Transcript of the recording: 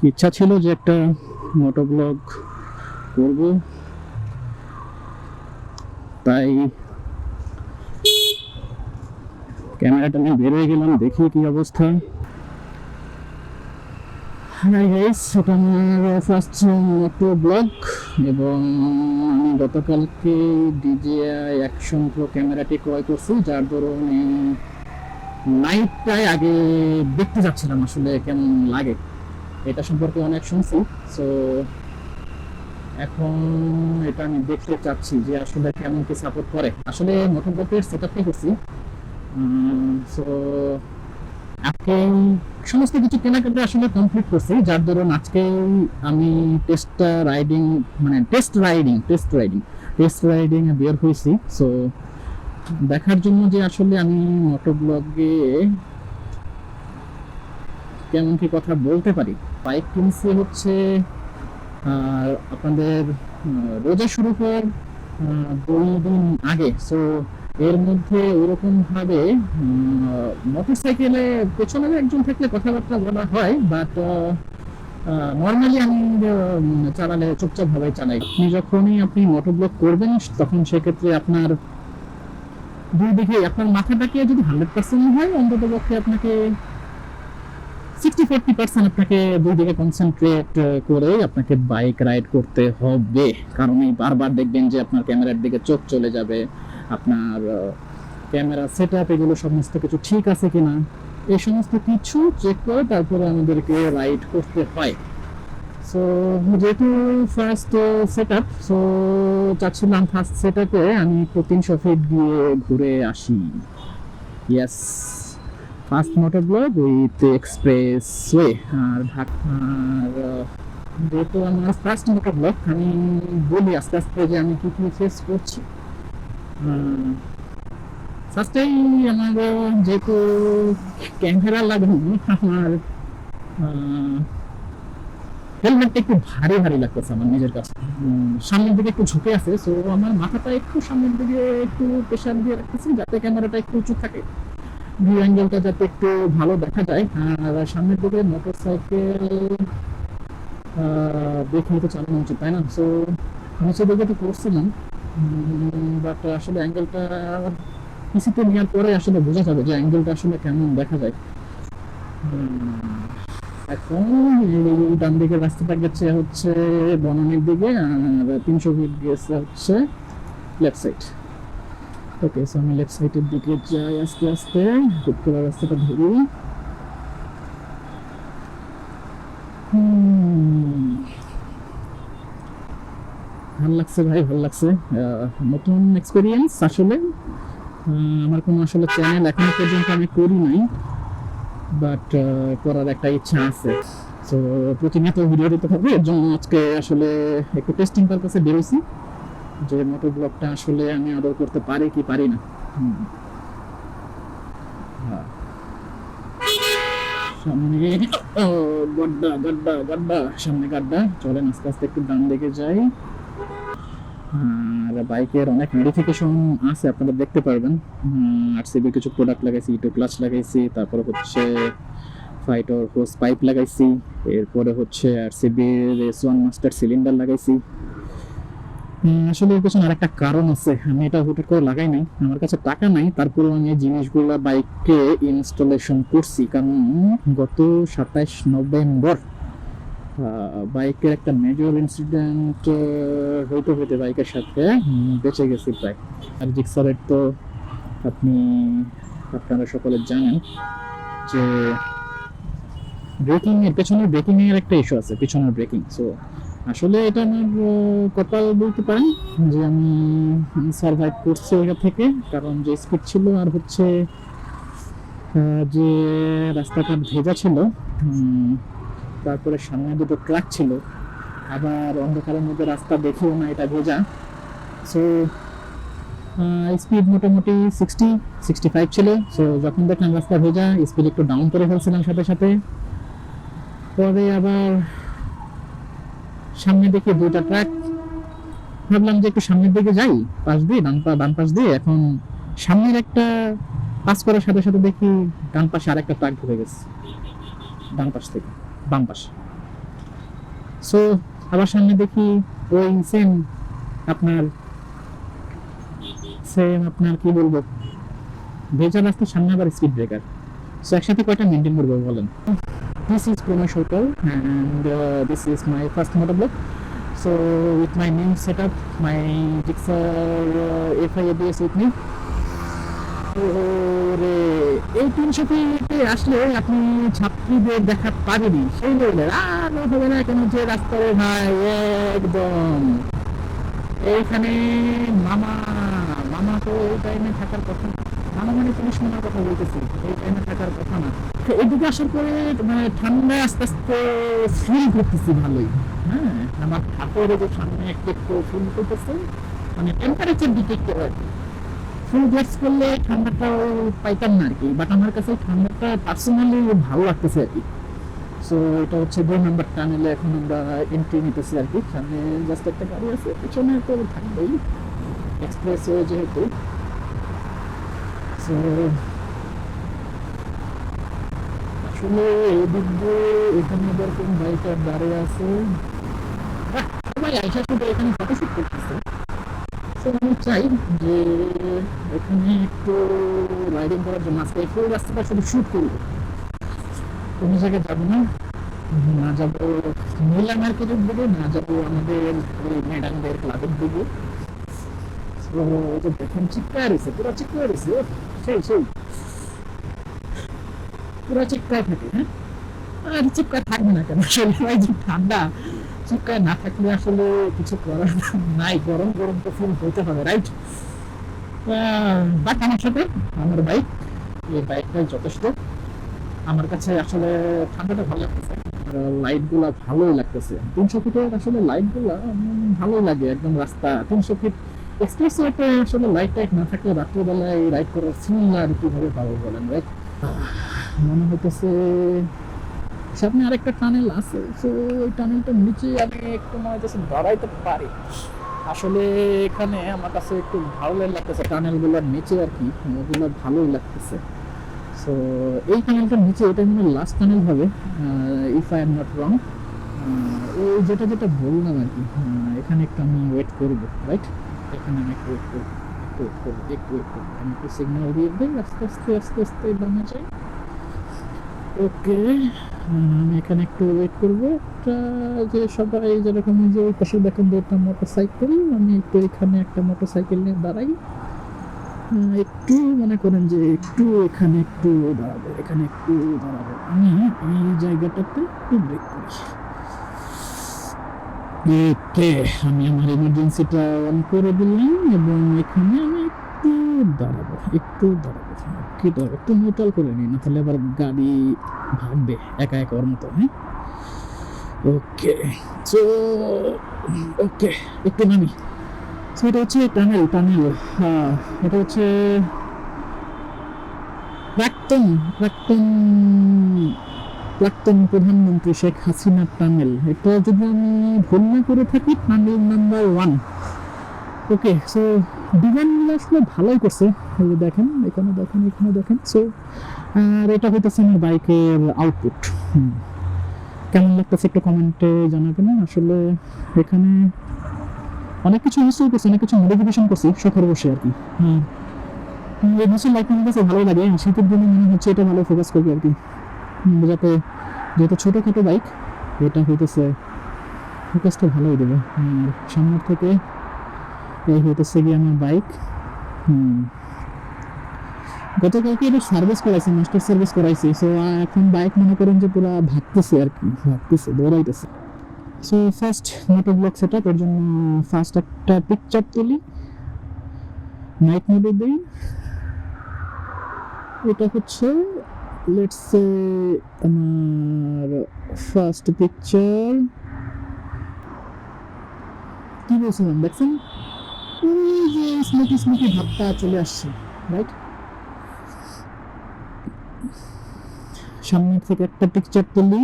ইচ্ছা ছিল যে একটা মোটো ব্লগ করব, তাই ক্যামেরাটা নিয়ে বের হয়ে গেলাম, দেখি কি অবস্থা। হাই গাইস, এটা আমার ফার্স্ট মোটো ব্লগ এবং আমি গতকালকে DJI অ্যাকশন প্রো ক্যামেরাটি ক্রয় করছি, যার দরুন নাইটটাই আগে দেখতে যাচ্ছিলাম আসলে কেমন লাগে। এটা সম্পর্কে অনেক শুনছি, সো এখন এটা আমি দেখতে চাচ্ছি যে আসলে কেমন কি সাপোর্ট করে। আসলে মোটো ব্লগের সেটআপটাই করছি, সো আজকে সমস্ত কিছু কেনাকাটা আসলে কমপ্লিট করছি, যার দরুন আজকে আমি টেস্ট রাইডিং বের হয়েছি। সো দেখার জন্য যে আসলে আমি মোটো ব্লগে কেমন কি কথা বলতে পারি। বাইক কিনছি হচ্ছে আর আপনাদের রোজা শুরু হওয়ার 2 দিন আগে। সো এর মধ্যে ওরকম ভাবে মোটরসাইকেলে পেছনে একজন থাকলে কথাবার্তা বলা হয়, বাট নর্মালি আমি চালালে চুপচাপ ভাবে চালাই। যখনই আপনি মোটরব্লগ করবেন তখন সেক্ষেত্রে আপনার দুই দিকে আপনার মাথাটাকে যদি 100% হয়, অন্তত পক্ষে আপনাকে 60-40% আপনাকে দুই দিকে কনসেন্ট্রেট করে আপনাকে বাইক রাইড করতে হবে। কারণ এই বারবার দেখবেন যে আপনার ক্যামেরার দিকে চোখ চলে যাবে, আপনার ক্যামেরা সেট আপ এগুলো সমস্ত কিছু ঠিক আছে কিনা, এই সমস্ত কিছু চেক করে তারপরে আমাদেরকে রাইড করতে হয়। সো যেহেতু ফার্স্ট সেট আপ, সো চাচ্ছিলাম ফার্স্ট সেট আপে আমি একটু 300 ফিট গিয়ে ঘুরে আসি। Yes, first motor blog with expressway. আর যেহেতু আমার ফার্স্ট মোটর ব্লগ, আমি বলি আস্তে আস্তে যে আমি কি কি ফেস করছি। ফার্স্টেই আমার যেহেতু ক্যামেরা লাগানো, আমার হেলমেটটা একটু ভারী ভারী লাগতেছে আমার নিজের কাছে। সামনের দিকে একটু ঝুঁকে আছে, সো আমার মাথাটা একটু সামনের দিকে একটু প্রেশার দিয়ে রাখতেছি যাতে ক্যামেরাটা একটু উঁচু থাকে, ভিউ অ্যাঙ্গেলটা যাতে একটু ভালো দেখা যায়। আর সামনের দিকে মোটরসাইকেল দেখে তো চালানো উচিত, তাই না? সো নিচের দিকে তো করছিলাম, বাট আসলে অ্যাঙ্গেলটা পিসিতে নেওয়ার পরে আসলে বোঝা যাবে যে অ্যাঙ্গেলটা আসলে কেমন দেখা যায়। এখন ডান দিকের রাস্তাটা গেছে হচ্ছে বনানীর দিকে, আর 300 ফিট গেছে হচ্ছে লেফট সাইড। ওকে, সো আমি লেফট সাইডের দিকে যাই আস্তে আস্তে, হুট করে রাস্তাটা ধরি। ভাল লাগছে ভাই, ভাল লাগছে, নতুন এক্সপেরিয়েন্স আসলে। আমার কোনো আসলে চ্যানেল এখনো পর্যন্ত আমি করি নাই, বাট করার একটা ইচ্ছা আছে। সো প্রতিনিয়ত ভিডিও দিতে হবে, এর জন্য আজকে আসলে একটু টেস্টিং পারপাসে বেরোছি যে মোটর ব্লগটা আসলে আমি অর্ডার করতে পারি কি পারি না। সামনে গড্ডা গড্ডা গড্ডা, সামনে গাড্ডা, চলেন আস্তে আস্তে একটু ডান দিকে যাই। আর বাইকের অনেক মডিফিকেশন আছে, আপনারা দেখতে পারবেন। আরসিবি কিছু প্রোডাক্ট লাগাইছি, ইটো ক্লাচ লাগাইছি, তারপরে হচ্ছে ফাইটার হোস পাইপ লাগাইছি, এরপরে হচ্ছে আরসিবি S1 মাস্টার সিলিন্ডার লাগাইছি। আসলে এর পেছনে আরেকটা কারণ আছে, আমি এটা হুট করে লাগাই নাই, আমার কাছে টাকা নাই, তারপরেও আমি এই জিনিসগুলো বাইকে ইনস্টলেশন করছি। কারণ গত 27 নভেম্বর বাইকের একটা মেজর ইনসিডেন্ট হইতে হইতে বাইকের সাথে বেঁচে গেছি প্রায়। আর জিক্সারের তো আপনারা সকলে জানেন যে ব্রেকিং এর পেছনের ব্রেকিং এর একটা ইস্যু আছে, পিছনের ব্রেকিং। সো আসলে এটা আমার কপাল বলতে পারেন যে আমি সার্ভাইভ করছি ওইটা থেকে, কারণ যে স্পিড ছিল আর হচ্ছে যে রাস্তাটা ভেজা ছিল, তারপরে সামনে দুটো ট্রাক ছিল, আবার অন্ধকারের মধ্যে রাস্তা দেখেও না এটা ভেজা। সো স্পিড মোটামুটি 60-65 ছিল। সো যখন দেখলাম রাস্তা ভেজা, স্পিড একটু ডাউন করে ফেলছিলাম সাথে সাথে। পরে আবার সামনে দেখি দুইটা ট্রাক, ভাবলাম যে একটু সামনের দিকে যাই, পাশ দিয়ে ডান পাশ দিয়ে। এখন সামনের একটা পাস করার সাথে সাথে দেখি ডান পাশে আরেকটা ট্রাক ঢুকে গেছে, ডান পাশ থেকে বাম পাশে। সো আবার সামনে দেখি ওই আপনার আপনার কি বলবো, ভেজা রাস্তার সামনে আবার স্পিড ব্রেকার। সো একসাথে কয়টা মেনটেন করবো বলেন? This is promo shot and this is my first motoblog. So with my new setup, my Gixxer FI ABS with me. ওরে এই 300 ফিটে আসলে আপনি ছাত্রীদের দেখা পাবেনি সেই লেভেলের, আর হবে না কেন যে রাস্তায় ভাই একদম এইখানে মামা মামা তো এই টাইমে থাকার কথা না। মামা মানে পুলিশ মামার কথা বলতেছি, এই টাইমে থাকার কথা না। তো এদিকে আসার পরে মানে ঠান্ডায় আস্তে আস্তে ফিল করতেছি ভালোই। হ্যাঁ, আমার হাতের যে সামনে একটু একটু ফিল করতেছে, মানে টেম্পারেচার ডিটেক্টর আর কি। ফুল গ্লাস করলে ঠান্ডাটাও পাইতাম না আর কি, বাট আমার কাছে ঠান্ডাটা পার্সোনালি ভালো লাগতেছে আর কি। সো এটা হচ্ছে 2 নম্বর টানেলে এখন আমরা এন্ট্রি নিতেছি আর কি। সামনে জাস্ট একটা গাড়ি আছে, পিছনে তো থাকবেই, এক্সপ্রেস ওয়ে যেহেতু। সো আসলে এদিক দিয়ে এখানে আবার কোন বাইকার দাঁড়িয়ে আছে, সবাই আইসা শুধু এখানে ফটোশুট করতেছে। তো আমি চাই যে এখানে একটু রাইডিং করার জন্য আজকে এই ফুল রাস্তাটা শুধু শুট করবো, কোনো জায়গায় যাবো না। না যাবো মহিলা মার্কেটের দিকে, না যাবো আমাদের ওই ম্যাডামদের ক্লাবের দিকে। তো দেখেন চিৎকার রয়েছে, পুরো চিৎকার রয়েছে, সেই সেই পুরো চিৎকার থাকে। হ্যাঁ, আর চিৎকার থাকবে না কেন, আসলে যে ঠান্ডা, চিৎকার না থাকলে আসলে কিছু করার নাই, গরম গরম তো ফিল হতে হবে, রাইট? বাট আমার সাথে আমার বাইক, এই বাইকটাই যথেষ্ট আমার কাছে। আসলে ঠান্ডাটা ভালো লাগতেছে, লাইট গুলা ভালোই লাগতেছে। 300 ফিটের আসলে লাইট গুলা ভালোই লাগে, একদম রাস্তা 300 ফিট এক্সপ্রেস ওয়েতে আসলে লাইট টাইট না থাকলে রাত্রেবেলায় রাইড করার ফিল আর কিভাবে পাবো বলেন, রাইট? মনে হইতেছে সামনে আরেকটা টানেল আছে, তো ওই টানেলটার নিচে আমি একটু মনে হইতেছে দাঁড়াইতে পারি। আসলে এখানে আমার কাছে একটু ভালোই লাগতেছে টানেলগুলোর নিচে আর কি, ওগুলো ভালোই লাগতেছে। সো এই টানেলটার নিচে এটা মনে লাস্ট টানেল হবে, if I am not wrong. ওই যেটা যেটা বললাম আর কি, এখানে একটু আমি ওয়েট করবো, রাইট? এখানে আমি একটু ওয়েট করবো, একটু ওয়েট করবো, একটু ওয়েট করবো। আমি একটু সিগন্যাল দিয়ে দিই, আস্তে আস্তে আস্তে আস্তে বামে যাই। ওকে, আমি এখানে একটু ওয়েট করবো। একটা যে সবাই যেরকম যে ওই পাশে দেখেন দুটো মোটর সাইকেল, আমি একটু এখানে একটা মোটর সাইকেল নিয়ে দাঁড়াই। একটু মনে করেন যে একটু এখানে একটু দাঁড়াবো, এখানে একটু দাঁড়াবো, আমি এই জায়গাটাতে একটু ব্রেক করি। ওকে, আমি আমার ইমার্জেন্সিটা অন করে দিলাম এবং এখানে আমি একটু দাঁড়াবো, একটু দাঁড়াবো, কি দাঁড়াবো, একটু নিউট্রাল করে নিই, না তাহলে আবার গাড়ি ভাগবে একা একা ওর মতো। হ্যাঁ, ওকে। সো ওকে, একটু নামি। সো এটা হচ্ছে টানেল, টানেল। হ্যাঁ, এটা হচ্ছে প্রাক্তন প্রাক্তন প্রাক্তন প্রধানমন্ত্রী শেখ হাসিনার টানেল। এটা যদি আমি ভুল না করে থাকি টানেল নাম্বার 1। ওকে, সো ডিজাইনগুলো আসলে ভালোই করছে, এই যে দেখেন, এখানে দেখেন, এখানে দেখেন। সো আর এটা হইতেছে আমার বাইকের আউটপুট। কেমন লাগতেছে একটু কমেন্টে জানাবেন। আসলে এখানে অনেক কিছু ইনস্টল করছি, অনেক কিছু মডিফিকেশন করছি শখের বসে আর কি। এই বিষয় লাইক আমার কাছে ভালো লাগে, শীতের দিনে মনে হচ্ছে এটা ভালো ফোকাস করবে আর কি, যাতে যেহেতু ছোটোখাটো বাইক এটা হইতেছে ফোকাসটা ভালোই দেবে। আর সামনের থেকে এই হইতেছে গিয়ে আমার বাইক। গতকালকে এটা সার্ভিস করাইছি, মাস্টার সার্ভিস করাইছি। সো এখন বাইক মনে করেন যে পুরো ভাগতেছে আর কি, ভাগতেছে, দৌড়াইতেছে। সো ফার্স্ট মোটরব্লগ সেটআপ, এর জন্য ফার্স্ট একটা পিকচার তুলি, নাইট মোডে দিই। এটা হচ্ছে লেটস সে আমার ফার্স্ট পিকচার। কি বলছিলাম দেখছেন, ওই যে স্মুথি স্মুথি ভাবটা চলে আসছে, রাইট? সামনে থেকে একটা পিকচার তুলি,